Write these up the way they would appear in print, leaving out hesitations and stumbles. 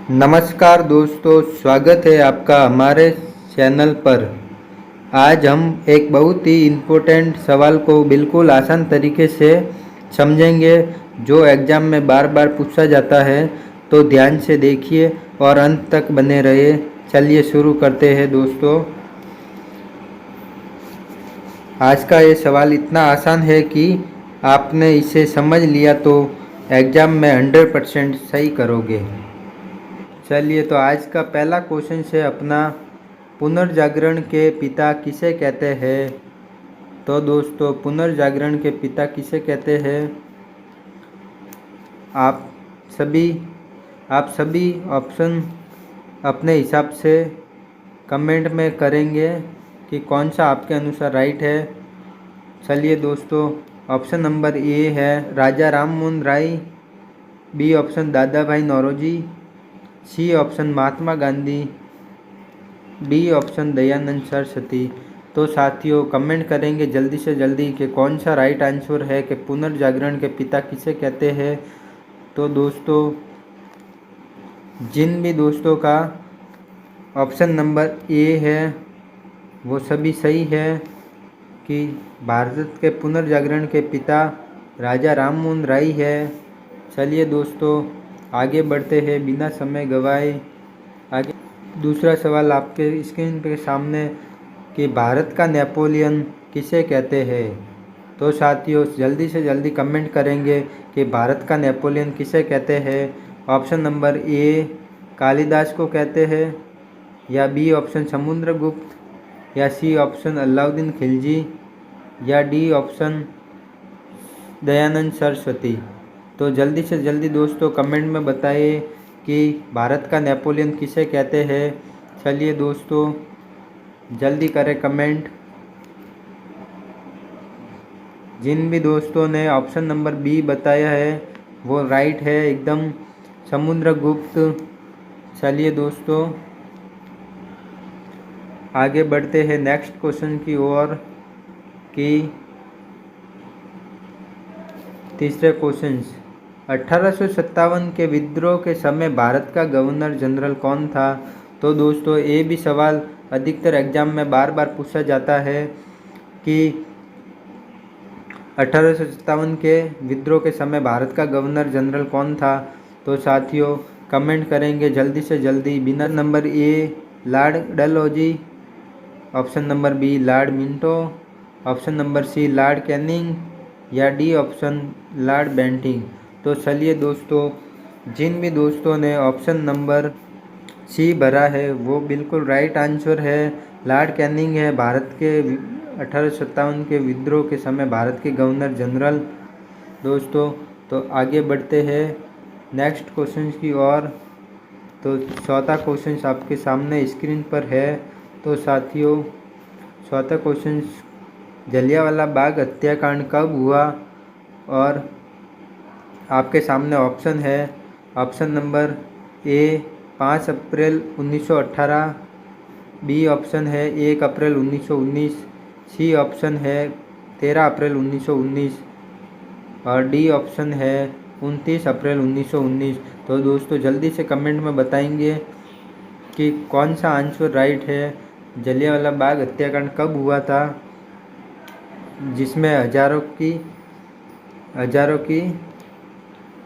नमस्कार दोस्तों, स्वागत है आपका हमारे चैनल पर। आज हम एक बहुत ही इम्पोर्टेंट सवाल को बिल्कुल आसान तरीके से समझेंगे, जो एग्ज़ाम में बार बार पूछा जाता है। तो ध्यान से देखिए और अंत तक बने रहिए। चलिए शुरू करते हैं दोस्तों। आज का ये सवाल इतना आसान है कि आपने इसे समझ लिया तो एग्ज़ाम में 100% सही करोगे। चलिए, तो आज का पहला क्वेश्चन है अपना, पुनर्जागरण के पिता किसे कहते हैं। तो दोस्तों, पुनर्जागरण के पिता किसे कहते हैं, आप सभी ऑप्शन अपने हिसाब से कमेंट में करेंगे कि कौन सा आपके अनुसार राइट है। चलिए दोस्तों, ऑप्शन नंबर ए है राजा राममोहन राय, बी ऑप्शन दादा भाई Naoroji, C option Mahatma Gandhi, D option Dayanand Saraswati. तो साथियों, कमेंट करेंगे जल्दी से जल्दी कि कौन सा राइट आंसर है कि पुनर्जागरण के पिता किसे कहते हैं। तो दोस्तों, जिन भी दोस्तों का ऑप्शन नंबर ए है वो सभी सही है कि भारत के पुनर्जागरण के पिता राजा राममोहन राय है। चलिए दोस्तों, आगे बढ़ते हैं बिना समय गवाए। आगे दूसरा सवाल आपके स्क्रीन के सामने कि भारत का नेपोलियन किसे कहते हैं। तो साथियों, जल्दी से जल्दी कमेंट करेंगे कि भारत का नेपोलियन किसे कहते हैं। ऑप्शन नंबर ए कालिदास को कहते हैं, या बी ऑप्शन समुद्रगुप्त, या सी ऑप्शन अलाउद्दीन खिलजी, या डी ऑप्शन दयानंद सरस्वती। तो जल्दी से जल्दी दोस्तों कमेंट में बताइए कि भारत का नेपोलियन किसे कहते हैं। चलिए दोस्तों, जल्दी करें कमेंट। जिन भी दोस्तों ने ऑप्शन नंबर बी बताया है वो राइट है एकदम, समुद्रगुप्त। चलिए दोस्तों, आगे बढ़ते हैं नेक्स्ट क्वेश्चन की ओर कि तीसरे क्वेश्चन, 1857 के विद्रोह के समय भारत का गवर्नर जनरल कौन था। तो दोस्तों, ये भी सवाल अधिकतर एग्जाम में बार बार पूछा जाता है कि 1857 के विद्रोह के समय भारत का गवर्नर जनरल कौन था। तो साथियों, कमेंट करेंगे जल्दी से जल्दी। बिना number A Lord Dalhousie, option number B Lord Minto, option number C Lord Canning, या डी ऑप्शन लॉर्ड बेंटिंग। तो चलिए दोस्तों, जिन भी दोस्तों ने ऑप्शन नंबर सी भरा है वो बिल्कुल राइट आंसर है। लॉर्ड कैनिंग है भारत के 1857 के विद्रोह के समय भारत के गवर्नर जनरल। दोस्तों, तो आगे बढ़ते हैं नेक्स्ट क्वेश्चन की ओर। तो चौथा क्वेश्चन आपके सामने स्क्रीन पर है। तो साथियों, चौथा क्वेश्चन, जलियांवाला बाग हत्याकांड कब हुआ। और आपके सामने ऑप्शन है, ऑप्शन नंबर ए 5 अप्रैल 1918, बी ऑप्शन है 1 अप्रैल 1919, सी ऑप्शन है 13 अप्रैल 1919, और डी ऑप्शन है 29 अप्रैल 1919। तो दोस्तों, जल्दी से कमेंट में बताएंगे कि कौन सा आंसर राइट है। जलियांवाला बाग हत्याकांड कब हुआ था, जिसमें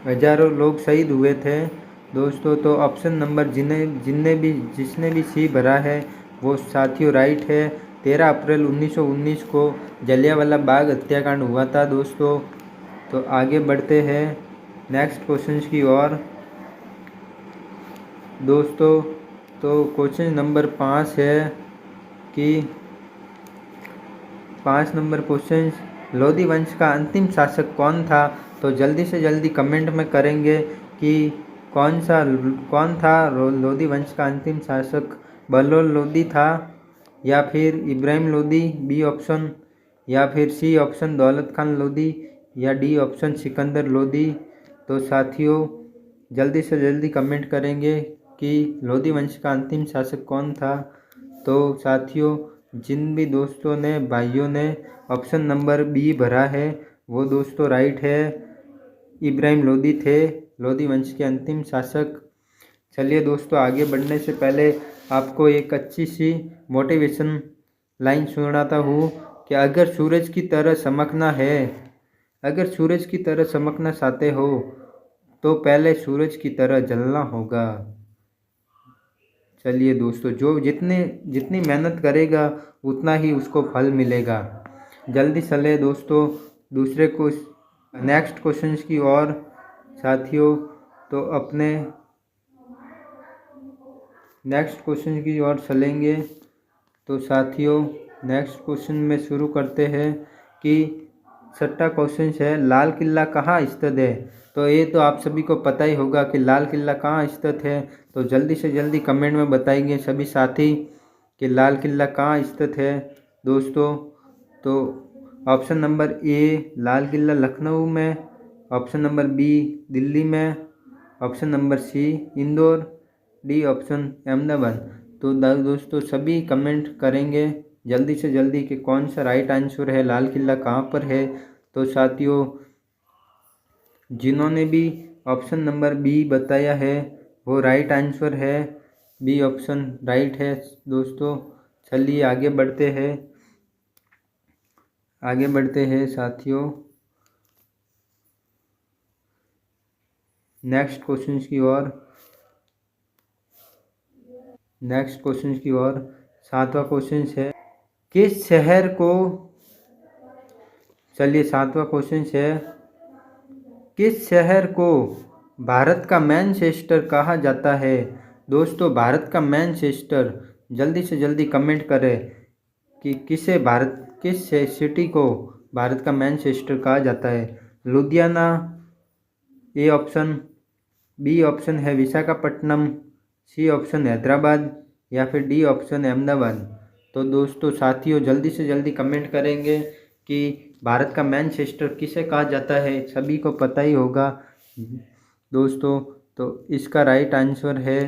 हजारों लोग शहीद हुए थे। दोस्तों, तो ऑप्शन नंबर जिसने भी सी भरा है वो साथियों राइट है। 13 अप्रैल 1919 को जलियांवाला बाग हत्याकांड हुआ था दोस्तों। तो आगे बढ़ते हैं नेक्स्ट क्वेश्चन की ओर दोस्तों। तो क्वेश्चन नंबर 5 है कि 5 नंबर क्वेश्चन, लोधी वंश का अंतिम शासक कौन था। तो जल्दी से जल्दी कमेंट में करेंगे कि कौन था लोधी वंश का अंतिम शासक। बहलोल लोधी था, या फिर इब्राहिम लोधी बी ऑप्शन, या फिर सी ऑप्शन दौलत खान लोधी, या डी ऑप्शन सिकंदर लोधी। तो साथियों, जल्दी से जल्दी कमेंट करेंगे कि लोधी वंश का अंतिम शासक कौन था। तो साथियों, जिन भी दोस्तों ने भाइयों ने ऑप्शन नंबर बी भरा है वो दोस्तों राइट है। इब्राहिम लोधी थे लोधी वंश के अंतिम शासक। चलिए दोस्तों, आगे बढ़ने से पहले आपको एक अच्छी सी मोटिवेशन लाइन सुनाता हूँ कि अगर सूरज की तरह चमकना है, अगर सूरज की तरह चमकना चाहते हो तो पहले सूरज की तरह जलना होगा। चलिए दोस्तों, जो जितनी मेहनत करेगा उतना ही उसको फल मिलेगा। जल्दी चले दोस्तों दूसरे को नेक्स्ट क्वेश्चंस की ओर साथियों। तो अपने नेक्स्ट क्वेश्चन की ओर चलेंगे। तो साथियों, नेक्स्ट क्वेश्चन में शुरू करते हैं कि छठा क्वेश्चन है, लाल किला कहाँ स्थित है। तो ये तो आप सभी को पता ही होगा कि लाल किला कहाँ स्थित है। तो जल्दी से जल्दी कमेंट में बताएंगे सभी साथी कि लाल किला कहाँ स्थित है दोस्तों। तो option number A Lal Qila Lucknow में, ऑप्शन नंबर बी दिल्ली में, option number C Indore, D option Ahmedabad. तो दोस्तों सभी कमेंट करेंगे जल्दी से जल्दी कि कौन सा राइट आंसर है, लाल किला कहाँ पर है। तो साथियों, जिन्होंने भी ऑप्शन नंबर बी बताया है वो राइट आंसर है, बी ऑप्शन राइट है दोस्तों। चलिए आगे बढ़ते हैं, आगे बढ़ते हैं साथियों नेक्स्ट क्वेश्चन की ओर। नेक्स्ट क्वेश्चन की ओर सातवां क्वेश्चन है, किस शहर को, चलिए सातवां क्वेश्चन है, किस शहर को भारत का मैनचेस्टर कहा जाता है। दोस्तों भारत का मैनचेस्टर, जल्दी से जल्दी कमेंट करें कि किस सिटी को भारत का मैनचेस्टर कहा जाता है। Ludhiana A option, B option है विशाखापट्टनम, सी ऑप्शन हैदराबाद या फिर डी ऑप्शन अहमदाबाद। तो दोस्तों साथियों जल्दी से जल्दी कमेंट करेंगे कि भारत का मैनचेस्टर किसे कहा जाता है, सभी को पता ही होगा दोस्तों। तो इसका राइट आंसर है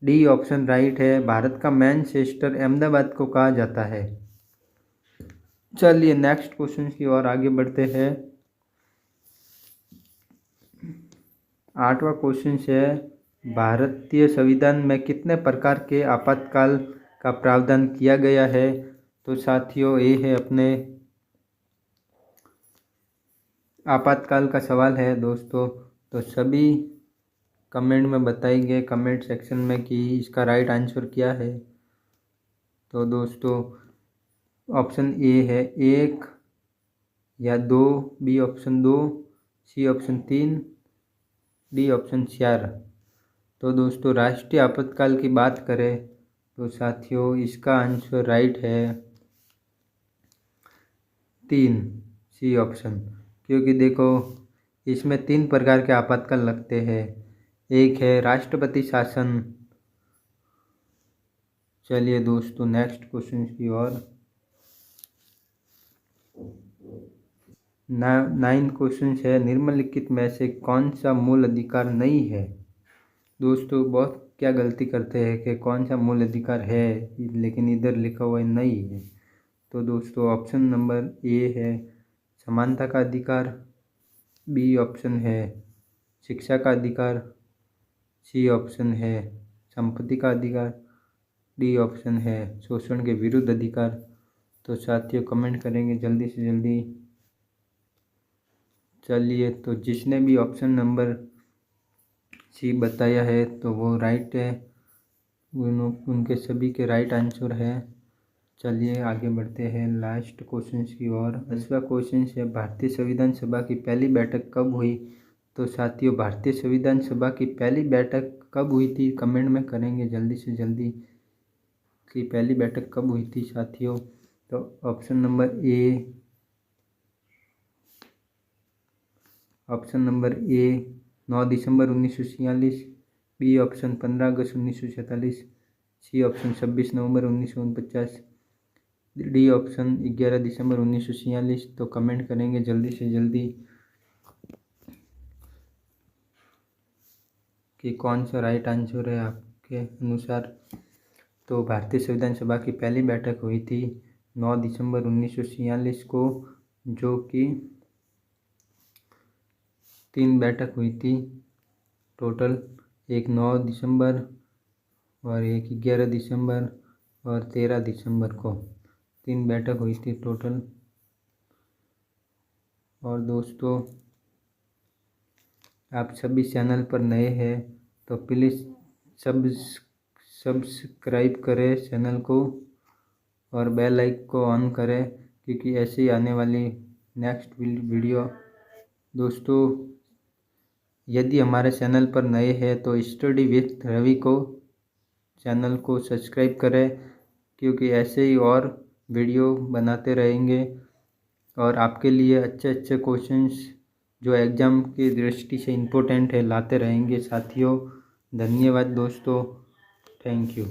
डी ऑप्शन राइट है, भारत का मैनचेस्टर अहमदाबाद को कहा जाता है। चलिए नेक्स्ट क्वेश्चन की ओर आगे बढ़ते हैं। आठवां क्वेश्चन है, भारतीय संविधान में कितने प्रकार के आपातकाल का प्रावधान किया गया है। तो साथियों ये है अपने आपातकाल का सवाल है दोस्तों। तो सभी कमेंट में बताएंगे कमेंट सेक्शन में कि इसका राइट आंसर क्या है। तो दोस्तों ऑप्शन ए है 1 या 2, B option 2, C option 3, D option 4। तो दोस्तों राष्ट्रीय आपातकाल की बात करें तो साथियों इसका आंसर राइट है 3, सी ऑप्शन। क्योंकि देखो इसमें 3 प्रकार के आपातकाल लगते हैं। एक है राष्ट्रपति शासन। चलिए दोस्तों नेक्स्ट क्वेश्चन की ओर। 9 क्वेश्चन है, निम्नलिखित में से कौन सा मूल अधिकार नहीं है। दोस्तों बहुत क्या गलती करते हैं कि कौन सा मूल अधिकार है लेकिन इधर लिखा हुआ नहीं है। तो दोस्तों ऑप्शन नंबर ए है समानता का अधिकार, बी ऑप्शन है शिक्षा का अधिकार, सी ऑप्शन है संपत्ति का अधिकार, डी ऑप्शन है शोषण के विरुद्ध अधिकार। तो साथियों कमेंट करेंगे जल्दी से जल्दी। चलिए तो जिसने भी ऑप्शन नंबर सी बताया है तो वो राइट है, उनके सभी के राइट आंसर है। चलिए आगे बढ़ते हैं लास्ट क्वेश्चन की ओर। 10वां क्वेश्चन है, भारतीय संविधान सभा की पहली बैठक कब हुई। तो साथियों भारतीय संविधान सभा की पहली बैठक कब हुई थी, कमेंट में करेंगे जल्दी से जल्दी कि पहली बैठक कब हुई थी साथियों। तो ऑप्शन नंबर ए 9 दिसंबर 1946, बी ऑप्शन 15 अगस्त 1947, सी ऑप्शन 26 नवंबर 1949, डी ऑप्शन 11 दिसंबर 1946। तो कमेंट करेंगे जल्दी से जल्दी कि कौन सा राइट आंसर है आपके अनुसार। तो भारतीय संविधान सभा की पहली बैठक हुई थी 9 दिसंबर 1946 को, जो कि 3 बैठक हुई थी टोटल। एक 9 दिसंबर और एक 11 दिसंबर और 13 दिसंबर को 3 बैठक हुई थी टोटल। और दोस्तों, आप सभी चैनल पर नए हैं तो प्लीज़ सब्सक्राइब करें चैनल को और बेल आइकन को ऑन करें, क्योंकि ऐसे ही आने वाली नेक्स्ट वीडियो। दोस्तों, यदि हमारे चैनल पर नए हैं तो स्टडी विथ रवि को चैनल को सब्सक्राइब करें, क्योंकि ऐसे ही और वीडियो बनाते रहेंगे और आपके लिए अच्छे अच्छे क्वेश्चंस जो एग्ज़ाम की दृष्टि से इम्पोर्टेंट है लाते रहेंगे साथियों। धन्यवाद दोस्तों, थैंक यू।